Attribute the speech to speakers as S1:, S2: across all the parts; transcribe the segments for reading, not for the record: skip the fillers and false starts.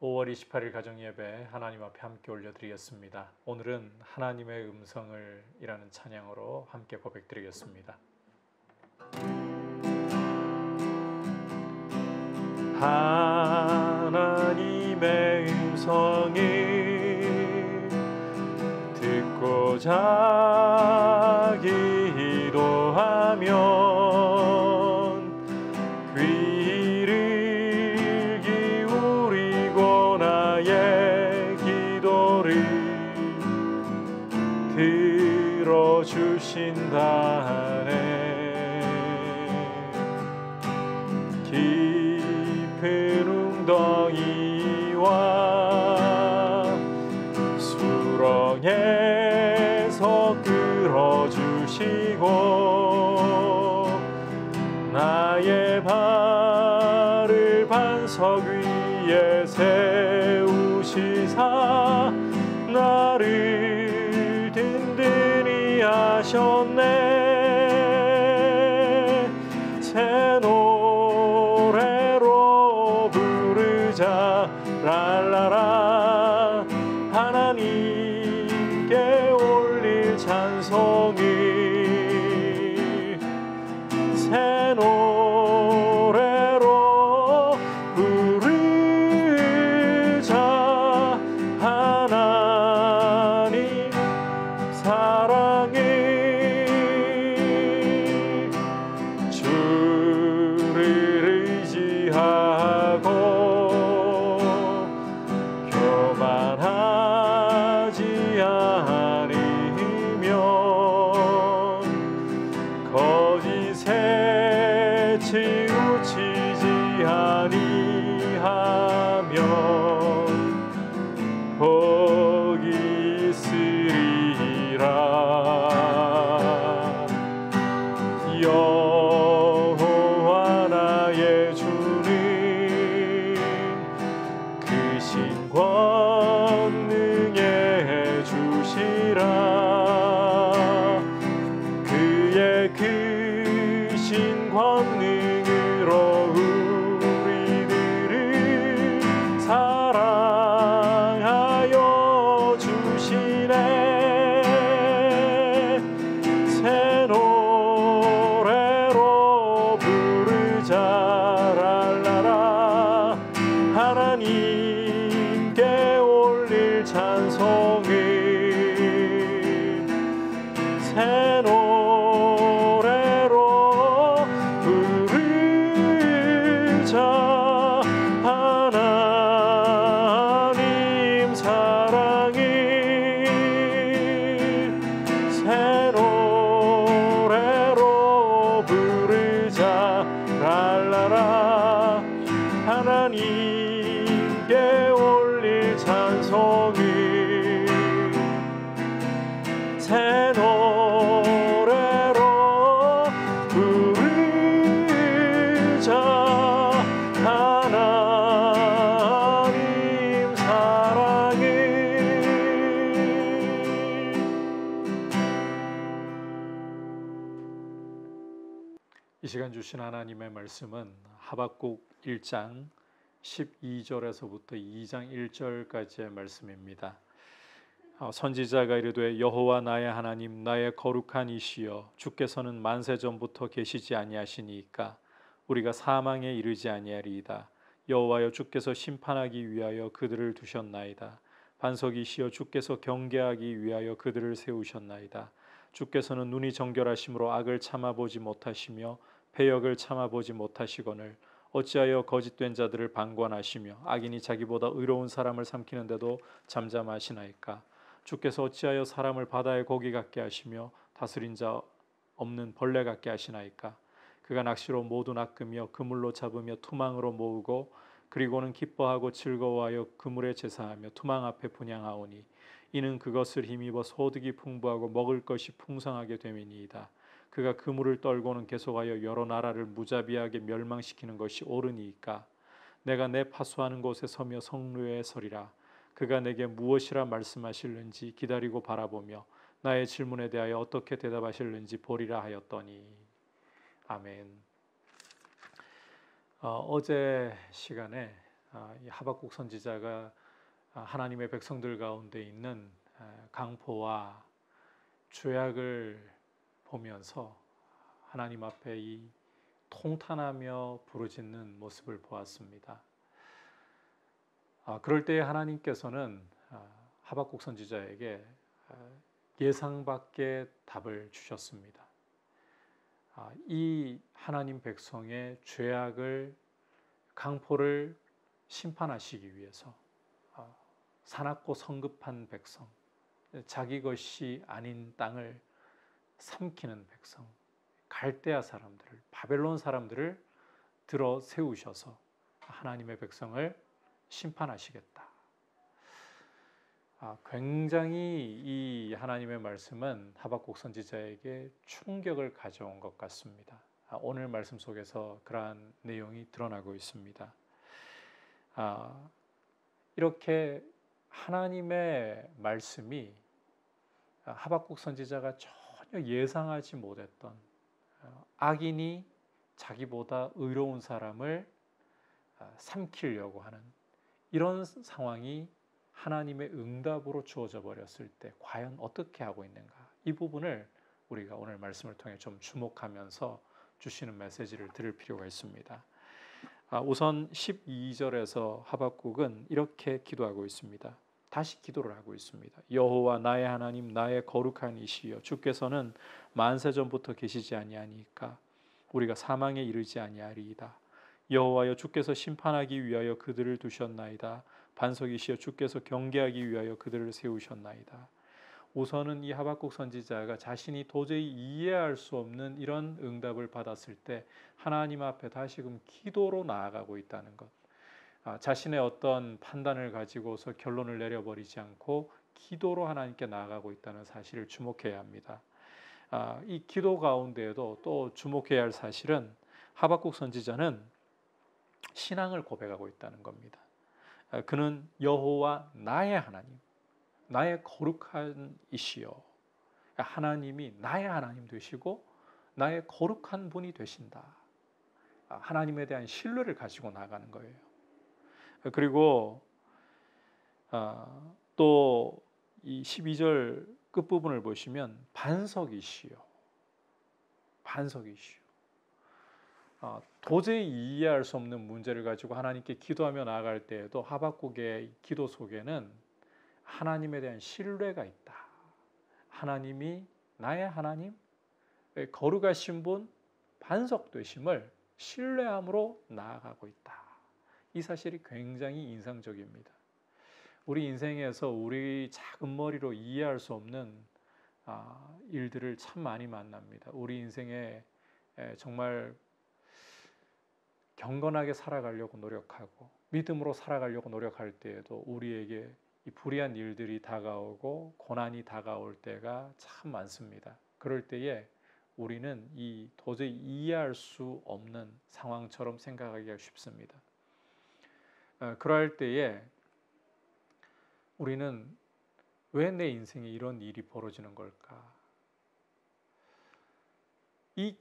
S1: 5월 28일 가정예배 하나님 앞에 함께 올려드리겠습니다. 오늘은 하나님의 음성을 이라는 찬양으로 함께 고백드리겠습니다. 하나님의 음성을 듣고자 기도하면 귀를 기울이고 나의 기도를 들어주신다네. 깊은 웅덩이와 수렁에서 끌어주시고 나의 발을 반석 위에 세우시사 나를 든든히 하셨네. 새 노래로 부르자 랄라라. 하나님께 올릴 찬송을 새 노래로 부르자. 하나님 사랑을 주를 의지하고 교만하지 않으면 거짓에 치우치지 아니하면 복이 있으리라. 여호와 나의 주는 크신 권능의 주시라. 그의 크신 권능으로 우리들을 사랑하여 주시네. 새 노래로 부르자 랄라라. 하나님께 올릴 찬송을 새 노래로 부르자. 하나님 사랑을 새 노래로 부르자 랄라라. 하나님께 올릴 찬송을 새 노래로 부르자. 하나님 사랑을. 이 시간 주신 하나님의 말씀은 하박국 1장 12절에서부터 2장 1절까지의 말씀입니다. 선지자가 이르되 여호와 나의 하나님 나의 거룩한 이시여 주께서는 만세 전부터 계시지 아니하시니까 우리가 사망에 이르지 아니하리이다. 여호와여 주께서 심판하기 위하여 그들을 두셨나이다. 반석이시여 주께서 경계하기 위하여 그들을 세우셨나이다. 주께서는 눈이 정결하심으로 악을 참아보지 못하시며 배역을 참아보지 못하시거늘 어찌하여 거짓된 자들을 방관하시며 악인이 자기보다 의로운 사람을 삼키는데도 잠잠하시나이까. 주께서 어찌하여 사람을 바다의 고기 같게 하시며 다스린 자 없는 벌레 같게 하시나이까. 그가 낚시로 모두 낚으며 그물로 잡으며 투망으로 모으고 그리고는 기뻐하고 즐거워하여 그물에 제사하며 투망 앞에 분향하오니 이는 그것을 힘입어 소득이 풍부하고 먹을 것이 풍성하게 됨이니이다. 그가 그물을 떨고는 계속하여 여러 나라를 무자비하게 멸망시키는 것이 옳으니이까. 내가 내 파수하는 곳에 서며 성루에 서리라. 그가 내게 무엇이라 말씀하실는지 기다리고 바라보며 나의 질문에 대하여 어떻게 대답하실는지 보리라 하였더니. 아멘. 어제 시간에 이 하박국 선지자가 하나님의 백성들 가운데 있는 강포와 죄악을 보면서 하나님 앞에 이 통탄하며 부르짖는 모습을 보았습니다. 그럴 때에 하나님께서는 하박국 선지자에게 예상 밖의 답을 주셨습니다. 이 하나님 백성의 죄악을, 강포를 심판하시기 위해서 사납고 성급한 백성, 자기 것이 아닌 땅을 삼키는 백성, 갈대아 사람들을, 바벨론 사람들을 들어 세우셔서 하나님의 백성을 심판하시겠다. 굉장히 이 하나님의 말씀은 하박국 선지자에게 충격을 가져온 것 같습니다. 오늘 말씀 속에서 그러한 내용이 드러나고 있습니다. 이렇게 하나님의 말씀이 하박국 선지자가 전혀 예상하지 못했던 악인이 자기보다 의로운 사람을 삼키려고 하는 이런 상황이 하나님의 응답으로 주어져 버렸을 때 과연 어떻게 하고 있는가, 이 부분을 우리가 오늘 말씀을 통해 좀 주목하면서 주시는 메시지를 들을 필요가 있습니다. 우선 12절에서 하박국은 이렇게 기도하고 있습니다. 다시 기도를 하고 있습니다. 여호와 나의 하나님, 나의 거룩한 이시여, 주께서는 만세 전부터 계시지 아니하니까 우리가 사망에 이르지 아니하리이다. 여호와여, 주께서 심판하기 위하여 그들을 두셨나이다. 반석이시여, 주께서 경계하기 위하여 그들을 세우셨나이다. 우선은 이 하박국 선지자가 자신이 도저히 이해할 수 없는 이런 응답을 받았을 때 하나님 앞에 다시금 기도로 나아가고 있다는 것, 자신의 어떤 판단을 가지고서 결론을 내려버리지 않고 기도로 하나님께 나아가고 있다는 사실을 주목해야 합니다. 이 기도 가운데에도 또 주목해야 할 사실은 하박국 선지자는 신앙을 고백하고 있다는 겁니다. 그는 여호와 나의 하나님, 나의 거룩한 이시여, 하나님이 나의 하나님 되시고 나의 거룩한 분이 되신다. 하나님에 대한 신뢰를 가지고 나가는 거예요. 그리고 또 이 12절 끝부분을 보시면 반석이시여, 반석이시여, 도저히 이해할 수 없는 문제를 가지고 하나님께 기도하며 나아갈 때에도 하박국의 기도 속에는 하나님에 대한 신뢰가 있다. 하나님이 나의 하나님, 거룩하신 분, 반석 되심을 신뢰함으로 나아가고 있다. 이 사실이 굉장히 인상적입니다. 우리 인생에서 우리 작은 머리로 이해할 수 없는 일들을 참 많이 만납니다. 우리 인생에 정말 경건하게 살아가려고 노력하고 믿음으로 살아가려고 노력할 때에도 우리에게 이 불의한 일들이 다가오고 고난이 다가올 때가 참 많습니다. 그럴 때에 우리는 이 도저히 이해할 수 없는 상황처럼 생각하기가 쉽습니다. 그럴 때에 우리는 왜 내 인생에 이런 일이 벌어지는 걸까? 이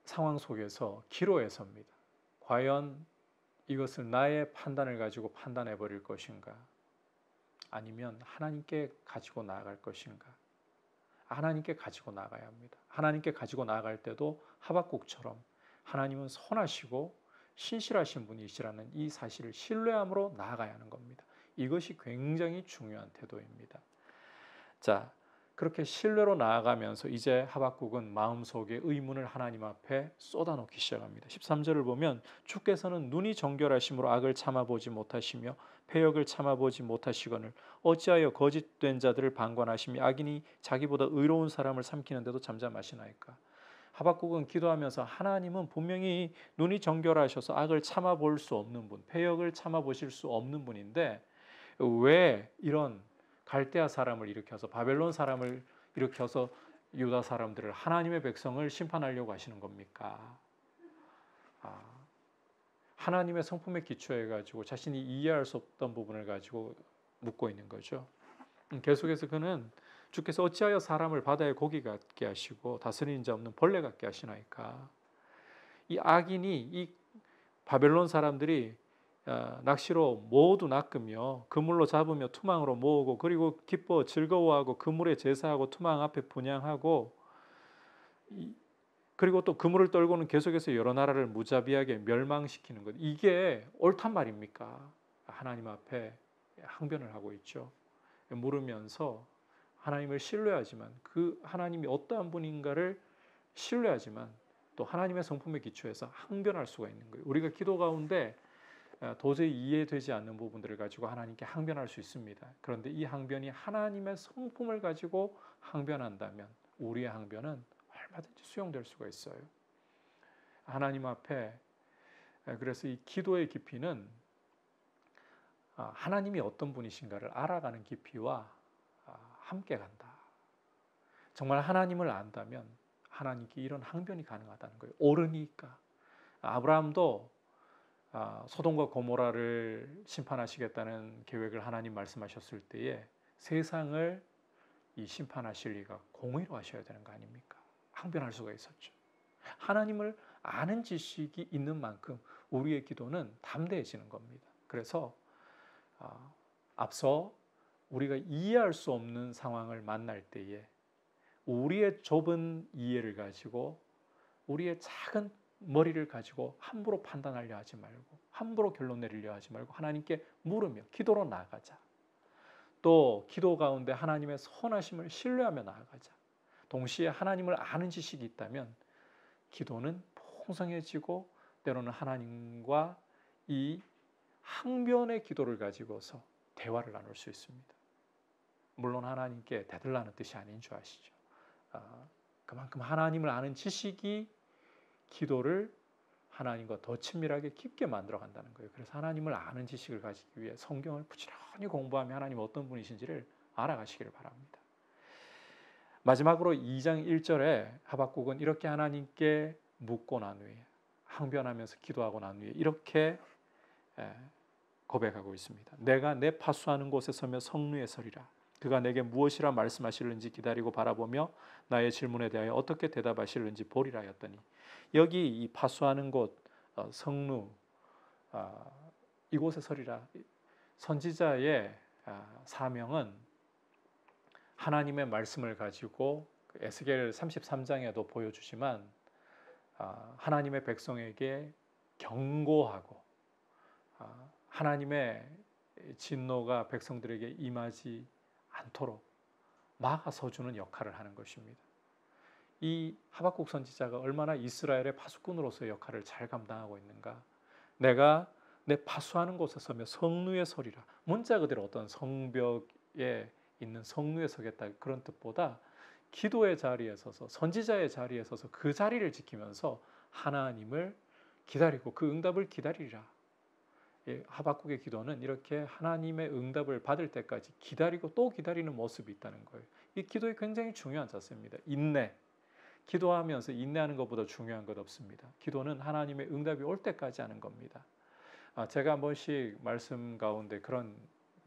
S1: 상황 속에서 기로에 섭니다. 과연 이것을 나의 판단을 가지고 판단해 버릴 것인가? 아니면 하나님께 가지고 나아갈 것인가? 하나님께 가지고 나가야 합니다. 하나님께 가지고 나아갈 때도 하박국처럼 하나님은 선하시고 신실하신 분이시라는 이 사실을 신뢰함으로 나아가야 하는 겁니다. 이것이 굉장히 중요한 태도입니다. 자, 그렇게 신뢰로 나아가면서 이제 하박국은 마음속에 의문을 하나님 앞에 쏟아놓기 시작합니다. 13절을 보면 주께서는 눈이 정결하심으로 악을 참아보지 못하시며 패역을 참아보지 못하시거늘 어찌하여 거짓된 자들을 방관하시며 악인이 자기보다 의로운 사람을 삼키는데도 잠잠하시나이까. 하박국은 기도하면서 하나님은 분명히 눈이 정결하셔서 악을 참아볼 수 없는 분, 패역을 참아보실 수 없는 분인데 왜 이런 갈대아 사람을 일으켜서 바벨론 사람을 일으켜서 유다 사람들을, 하나님의 백성을 심판하려고 하시는 겁니까? 하나님의 성품에 기초해 가지고 자신이 이해할 수 없던 부분을 가지고 묻고 있는 거죠. 계속해서 그는 주께서 어찌하여 사람을 바다의 고기 같게 하시고 다스리는 자 없는 벌레 같게 하시나이까. 이 악인이, 이 바벨론 사람들이 낚시로 모두 낚으며 그물로 잡으며 투망으로 모으고 그리고 기뻐 즐거워하고 그물에 제사하고 투망 앞에 분향하고 그리고 또 그물을 떨고는 계속해서 여러 나라를 무자비하게 멸망시키는 것. 이게 옳단 말입니까? 하나님 앞에 항변을 하고 있죠. 물으면서 하나님을 신뢰하지만 그 하나님이 어떠한 분인가를 신뢰하지만 또 하나님의 성품에 기초해서 항변할 수가 있는 거예요. 우리가 기도 가운데 도저히 이해되지 않는 부분들을 가지고 하나님께 항변할 수 있습니다. 그런데 이 항변이 하나님의 성품을 가지고 항변한다면 우리의 항변은 얼마든지 수용될 수가 있어요. 하나님 앞에 그래서 이 기도의 깊이는 하나님이 어떤 분이신가를 알아가는 깊이와 함께 간다. 정말 하나님을 안다면 하나님께 이런 항변이 가능하다는 거예요. 옳으니까. 아브라함도 소돔과 고모라를 심판하시겠다는 계획을 하나님 말씀하셨을 때에 세상을 이 심판하실 리가 공의로 하셔야 되는 거 아닙니까? 항변할 수가 있었죠. 하나님을 아는 지식이 있는 만큼 우리의 기도는 담대해지는 겁니다. 그래서 앞서 우리가 이해할 수 없는 상황을 만날 때에 우리의 좁은 이해를 가지고 우리의 작은 머리를 가지고 함부로 판단하려 하지 말고 함부로 결론 내리려 하지 말고 하나님께 물으며 기도로 나아가자. 또 기도 가운데 하나님의 선하심을 신뢰하며 나아가자. 동시에 하나님을 아는 지식이 있다면 기도는 풍성해지고 때로는 하나님과 이 항변의 기도를 가지고서 대화를 나눌 수 있습니다. 물론 하나님께 대들라는 뜻이 아닌 줄 아시죠? 그만큼 하나님을 아는 지식이 기도를 하나님과 더 친밀하게 깊게 만들어 간다는 거예요. 그래서 하나님을 아는 지식을 가지기 위해 성경을 부지런히 공부하며 하나님 어떤 분이신지를 알아가시기를 바랍니다. 마지막으로 2장 1절에 하박국은 이렇게 하나님께 묻고 난 후에 항변하면서 기도하고 난 후에 이렇게 고백하고 있습니다. 내가 내 파수하는 곳에 서며 성루에 서리라. 그가 내게 무엇이라 말씀하실는지 기다리고 바라보며 나의 질문에 대하여 어떻게 대답하실는지 보리라 하였더니 여기 이 파수하는 곳 성루 이곳에 서리라. 선지자의 사명은 하나님의 말씀을 가지고 에스겔 33장에도 보여주지만 하나님의 백성에게 경고하고 하나님의 진노가 백성들에게 임하지 않도록 막아서주는 역할을 하는 것입니다. 이 하박국 선지자가 얼마나 이스라엘의 파수꾼으로서의 역할을 잘 감당하고 있는가. 내가 내 파수하는 곳에 서며 성루에 서리라. 문자 그대로 어떤 성벽에 있는 성루에 서겠다 그런 뜻보다 기도의 자리에 서서 선지자의 자리에 서서 그 자리를 지키면서 하나님을 기다리고 그 응답을 기다리라. 하박국의 기도는 이렇게 하나님의 응답을 받을 때까지 기다리고 또 기다리는 모습이 있다는 거예요. 이 기도에 굉장히 중요한 자세입니다. 인내. 기도하면서 인내하는 것보다 중요한 것 없습니다. 기도는 하나님의 응답이 올 때까지 하는 겁니다. 제가 한 번씩 말씀 가운데 그런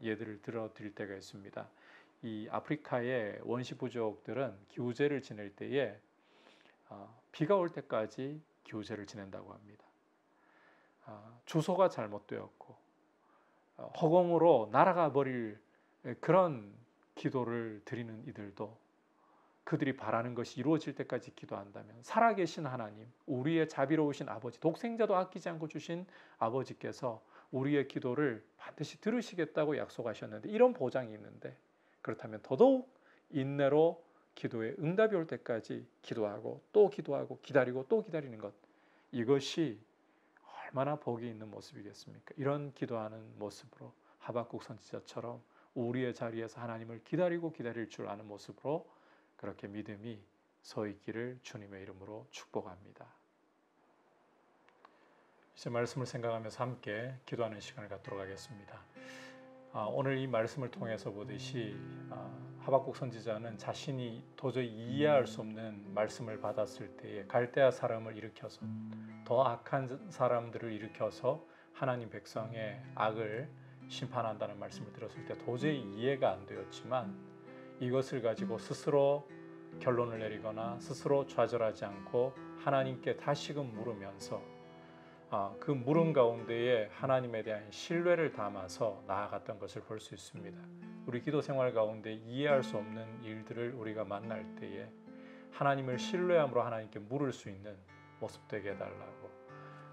S1: 예들을 들어드릴 때가 있습니다. 이 아프리카의 원시 부족들은 기우제를 지낼 때에 비가 올 때까지 기우제를 지낸다고 합니다. 주소가 잘못되었고 허공으로 날아가 버릴 그런 기도를 드리는 이들도 그들이 바라는 것이 이루어질 때까지 기도한다면 살아계신 하나님, 우리의 자비로우신 아버지, 독생자도 아끼지 않고 주신 아버지께서 우리의 기도를 반드시 들으시겠다고 약속하셨는데 이런 보장이 있는데 그렇다면 더더욱 인내로 기도에 응답이 올 때까지 기도하고 또 기도하고 기다리고 또 기다리는 것, 이것이 얼마나 복이 있는 모습이겠습니까? 이런 기도하는 모습으로 하박국 선지자처럼 우리의 자리에서 하나님을 기다리고 기다릴 줄 아는 모습으로 그렇게 믿음이 서 있기를 주님의 이름으로 축복합니다. 이제 말씀을 생각하면서 함께 기도하는 시간을 갖도록 하겠습니다. 오늘 이 말씀을 통해서 보듯이 하박국 선지자는 자신이 도저히 이해할 수 없는 말씀을 받았을 때에 갈대아 사람을 일으켜서 더 악한 사람들을 일으켜서 하나님 백성의 악을 심판한다는 말씀을 들었을 때 도저히 이해가 안 되었지만 이것을 가지고 스스로 결론을 내리거나 스스로 좌절하지 않고 하나님께 다시금 물으면서 그 물음 가운데에 하나님에 대한 신뢰를 담아서 나아갔던 것을 볼 수 있습니다. 우리 기도 생활 가운데 이해할 수 없는 일들을 우리가 만날 때에 하나님을 신뢰함으로 하나님께 물을 수 있는 모습 되게 해달라고,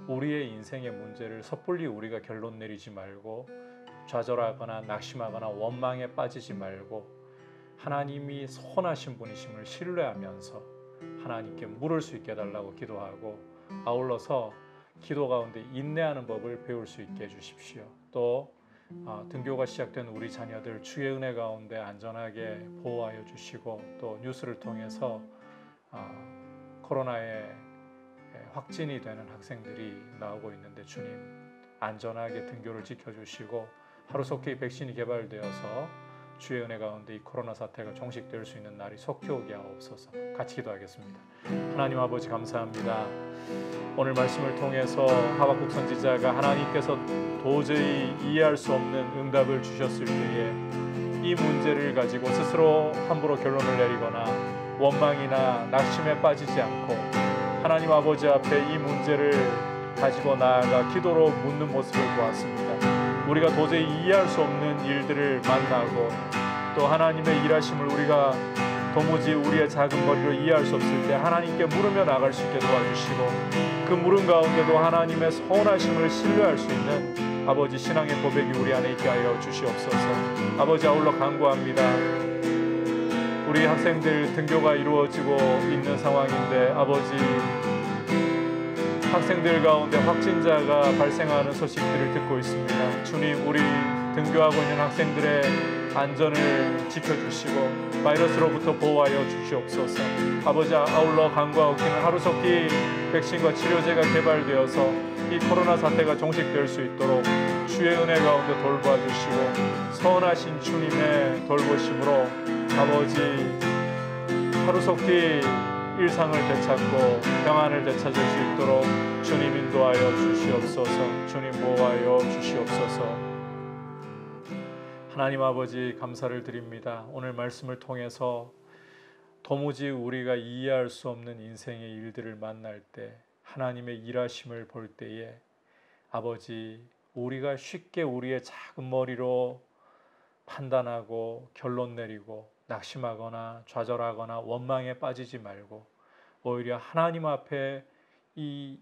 S1: 우리의 인생의 문제를 섣불리 우리가 결론 내리지 말고 좌절하거나 낙심하거나 원망에 빠지지 말고 하나님이 선하신 분이심을 신뢰하면서 하나님께 물을 수 있게 해달라고 기도하고, 아울러서 기도 가운데 인내하는 법을 배울 수 있게 해주십시오. 또 등교가 시작된 우리 자녀들 주의 은혜 가운데 안전하게 보호하여 주시고, 또 뉴스를 통해서 코로나에 확진이 되는 학생들이 나오고 있는데 주님 안전하게 등교를 지켜주시고 하루속히 백신이 개발되어서 주의 은혜 가운데 이 코로나 사태가 종식될 수 있는 날이 속히 오게 하옵소서. 같이 기도하겠습니다. 하나님 아버지 감사합니다. 오늘 말씀을 통해서 하박국 선지자가 하나님께서 도저히 이해할 수 없는 응답을 주셨을 때에 이 문제를 가지고 스스로 함부로 결론을 내리거나 원망이나 낙심에 빠지지 않고 하나님 아버지 앞에 이 문제를 가지고 나아가 기도로 묻는 모습을 보았습니다. 우리가 도저히 이해할 수 없는 일들을 만나고 또 하나님의 일하심을 우리가 도무지 우리의 작은 머리로 이해할 수 없을 때 하나님께 물으며 나갈 수 있게 도와주시고, 그 물음 가운데도 하나님의 선하심을 신뢰할 수 있는 아버지 신앙의 고백이 우리 안에 있게 하여 주시옵소서. 아버지 아울러 간구합니다. 우리 학생들 등교가 이루어지고 있는 상황인데 아버지 학생들 가운데 확진자가 발생하는 소식들을 듣고 있습니다. 주님, 우리 등교하고 있는 학생들의 안전을 지켜주시고 바이러스로부터 보호하여 주시옵소서. 아버지 아울러 간구하옵기는 하루속히 백신과 치료제가 개발되어서 이 코로나 사태가 종식될 수 있도록 주의 은혜 가운데 돌봐주시고 선하신 주님의 돌보심으로 아버지 하루속히 일상을 되찾고 평안을 되찾을 수 있도록 주님 인도하여 주시옵소서. 주님 보호하여 주시옵소서. 하나님 아버지 감사를 드립니다. 오늘 말씀을 통해서 도무지 우리가 이해할 수 없는 인생의 일들을 만날 때 하나님의 일하심을 볼 때에 아버지 우리가 쉽게 우리의 작은 머리로 판단하고 결론 내리고 낙심하거나 좌절하거나 원망에 빠지지 말고 오히려 하나님 앞에 이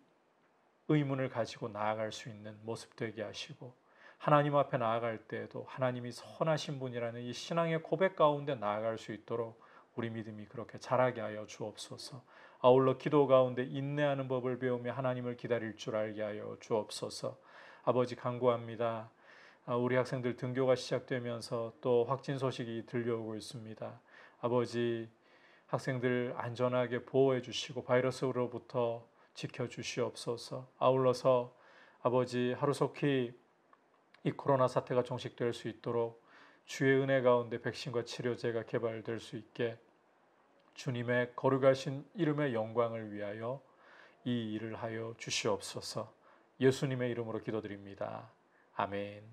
S1: 의문을 가지고 나아갈 수 있는 모습 되게 하시고, 하나님 앞에 나아갈 때에도 하나님이 선하신 분이라는 이 신앙의 고백 가운데 나아갈 수 있도록 우리 믿음이 그렇게 자라게 하여 주옵소서. 아울러 기도 가운데 인내하는 법을 배우며 하나님을 기다릴 줄 알게 하여 주옵소서. 아버지 간구합니다. 우리 학생들 등교가 시작되면서 또 확진 소식이 들려오고 있습니다. 아버지 학생들 안전하게 보호해 주시고 바이러스로부터 지켜주시옵소서. 아울러서 아버지 하루속히 이 코로나 사태가 종식될 수 있도록 주의 은혜 가운데 백신과 치료제가 개발될 수 있게 주님의 거룩하신 이름의 영광을 위하여 이 일을 하여 주시옵소서. 예수님의 이름으로 기도드립니다. 아멘.